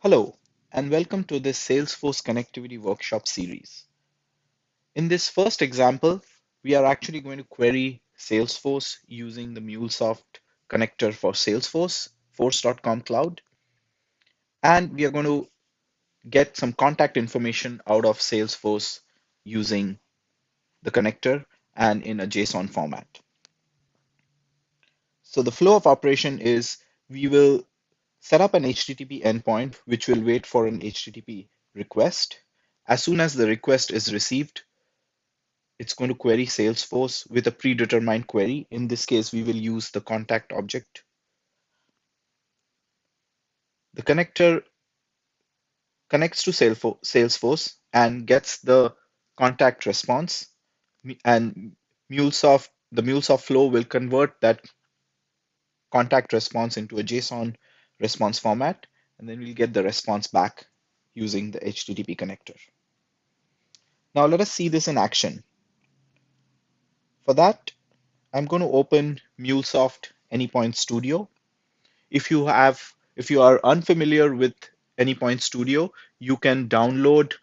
Hello, and welcome to this Salesforce Connectivity Workshop series. In this first example, we are actually going to query Salesforce using the MuleSoft connector for Salesforce, force.com cloud, and we are going to get some contact information out of Salesforce using the connector and in a JSON format. So the flow of operation is we will set up an HTTP endpoint, which will wait for an HTTP request. As soon as the request is received, it's going to query Salesforce with a predetermined query. In this case, we will use the contact object. The connector connects to Salesforce and gets the contact response, and the MuleSoft flow will convert that contact response into a JSON response format, and then we'll get the response back using the HTTP connector. Now let us see this in action. For that, I'm going to open MuleSoft Anypoint Studio. If you are unfamiliar with Anypoint Studio, you can download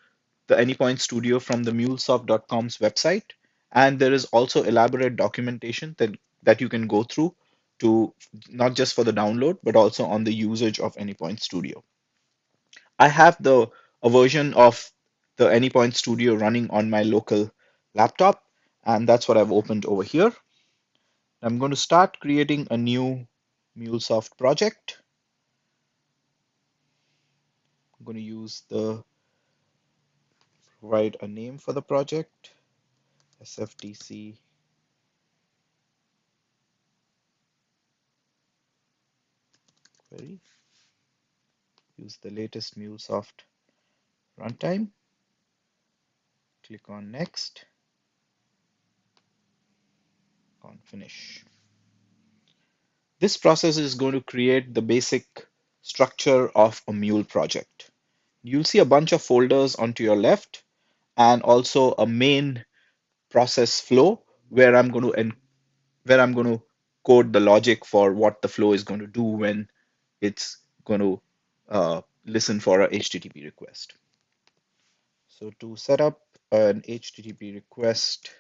the Anypoint Studio from the MuleSoft.com's website, and there is also elaborate documentation that you can go through to not just for the download, but also on the usage of Anypoint Studio. I have a version of the Anypoint Studio running on my local laptop, and that's what I've opened over here. I'm going to start creating a new MuleSoft project. I'm going to provide a name for the project, SFTC query. Use the latest MuleSoft runtime. Click on next, on finish. This process is going to create the basic structure of a Mule project. You'll see a bunch of folders onto your left and also a main process flow where I'm going to code the logic for what the flow is going to do when it's going to listen for a HTTP request. So to set up an HTTP request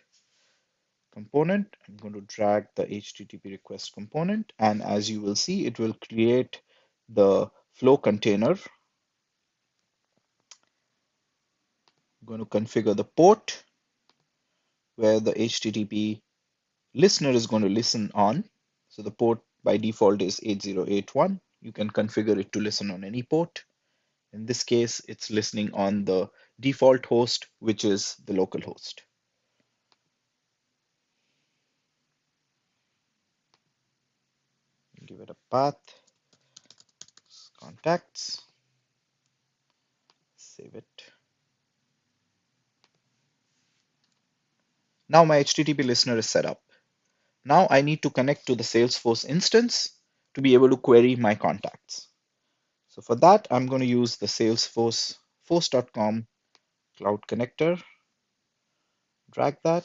component, I'm going to drag the HTTP request component, and as you will see, it will create the flow container. I'm going to configure the port where the HTTP listener is going to listen on. So the port by default is 8081. You can configure it to listen on any port. In this case, it's listening on the default host, which is the local host. Give it a path, contacts, save it. Now my HTTP listener is set up. Now I need to connect to the Salesforce instance to be able to query my contacts. So for that, I'm going to use the Salesforce force.com cloud connector, drag that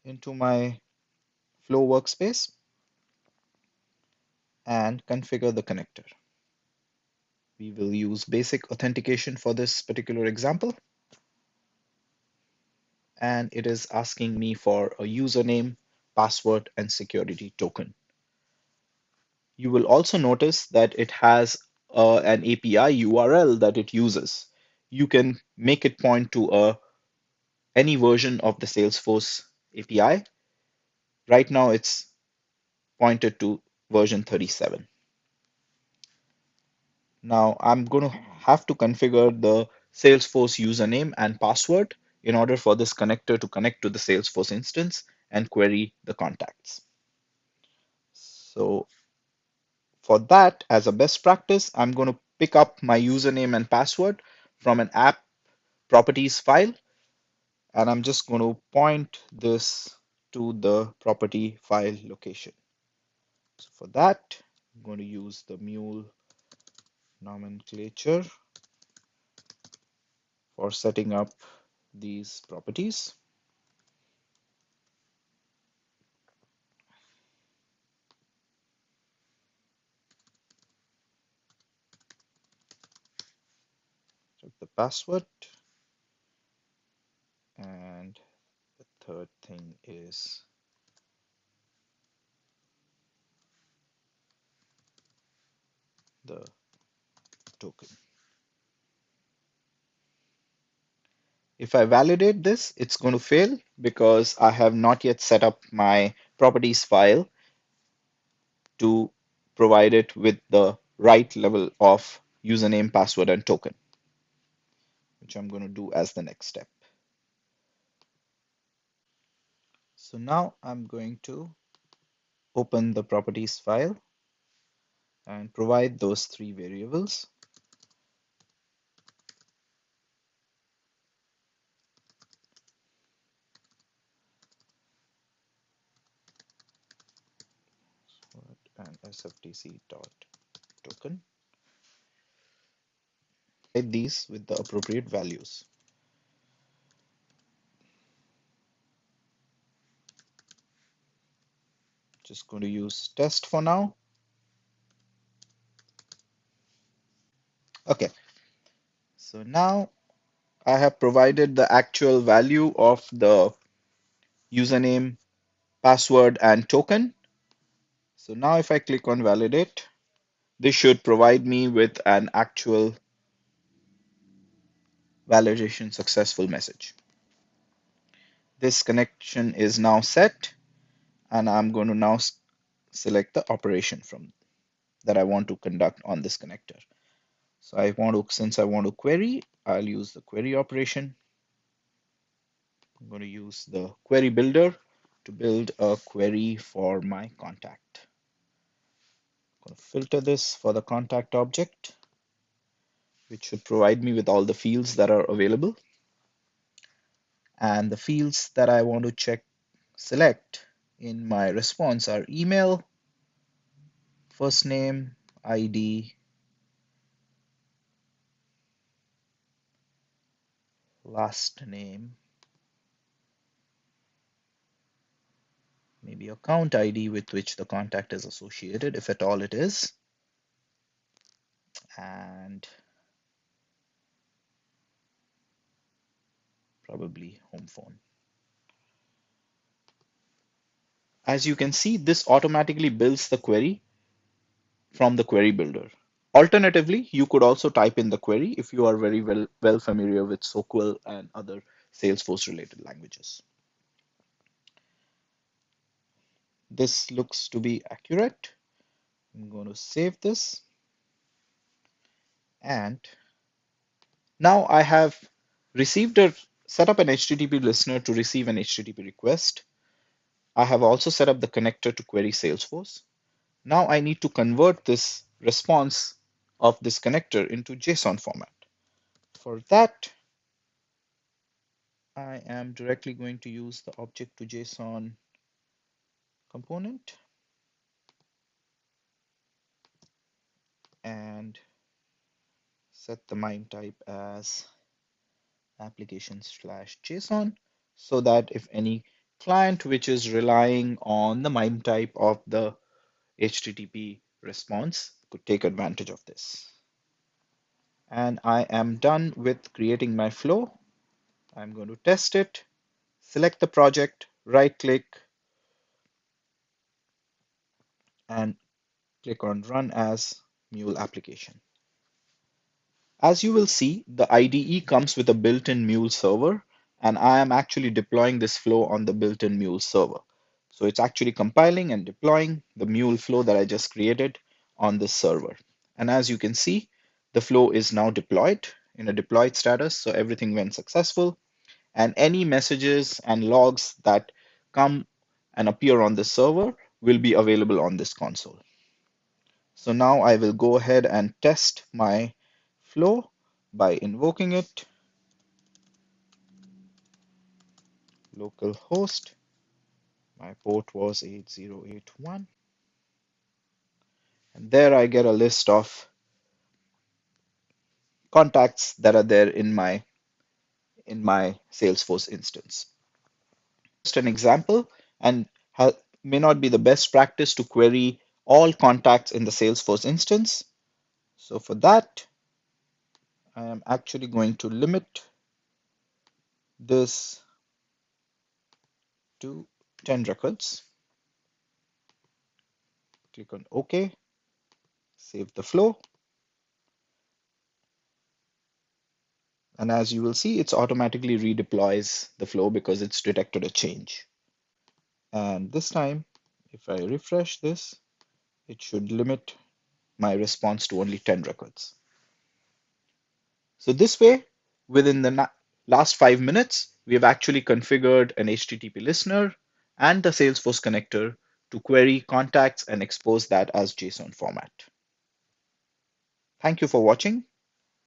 into my flow workspace and configure the connector. We will use basic authentication for this particular example. And it is asking me for a username, password, and security token. You will also notice that it has an API URL that it uses. You can make it point to any version of the Salesforce API. Right now, it's pointed to version 37. Now, I'm going to have to configure the Salesforce username and password in order for this connector to connect to the Salesforce instance and query the contacts. So for that, as a best practice, I'm going to pick up my username and password from an app properties file, and I'm just going to point this to the property file location. So for that, I'm going to use the mule nomenclature for setting up these properties. the password, and the third thing is the token. If I validate this, it's going to fail because I have not yet set up my properties file to provide it with the right level of username, password, and token, which I'm going to do as the next step. So now I'm going to open the properties file and provide those three variables. And sftc dot token. Provide these with the appropriate values. Just going to use test for now. Okay, so now I have provided the actual value of the username, password, and token. So now if I click on validate, this should provide me with an actual validation successful message. This connection is now set, and I'm going to now select the operation from that I want to conduct on this connector. So since I want to query, I'll use the query operation. I'm going to use the query builder to build a query for my contact. I'm going to filter this for the contact object, which should provide me with all the fields that are available. And the fields that I want to select in my response are email, first name, ID, last name, maybe account ID with which the contact is associated, if at all it is, and probably home phone. As you can see, this automatically builds the query from the query builder. Alternatively, you could also type in the query if you are very well familiar with SQL and other Salesforce related languages. This looks to be accurate. I'm going to save this, and now I have set up an HTTP listener to receive an HTTP request. I have also set up the connector to query Salesforce. Now I need to convert this response of this connector into JSON format. For that, I am directly going to use the object to JSON component and set the MIME type as application/JSON, so that if any client which is relying on the MIME type of the HTTP response could take advantage of this. And I am done with creating my flow. I'm going to test it, select the project, right click, and click on Run as Mule application. As you will see, the IDE comes with a built-in Mule server, and I am actually deploying this flow on the built-in Mule server. So it's actually compiling and deploying the Mule flow that I just created on this server. And as you can see, the flow is now deployed in a deployed status, so everything went successful. And any messages and logs that come and appear on the server will be available on this console. So now I will go ahead and test my flow by invoking it, localhost. My port was 8081. And there I get a list of contacts that are there in my Salesforce instance. Just an example, and may not be the best practice to query all contacts in the Salesforce instance. So for that, I am actually going to limit this to 10 records. Click on OK, save the flow. And as you will see, it's automatically redeploys the flow because it's detected a change. And this time, if I refresh this, it should limit my response to only 10 records. So this way, within the last 5 minutes, we have actually configured an HTTP listener and the Salesforce connector to query contacts and expose that as JSON format. Thank you for watching.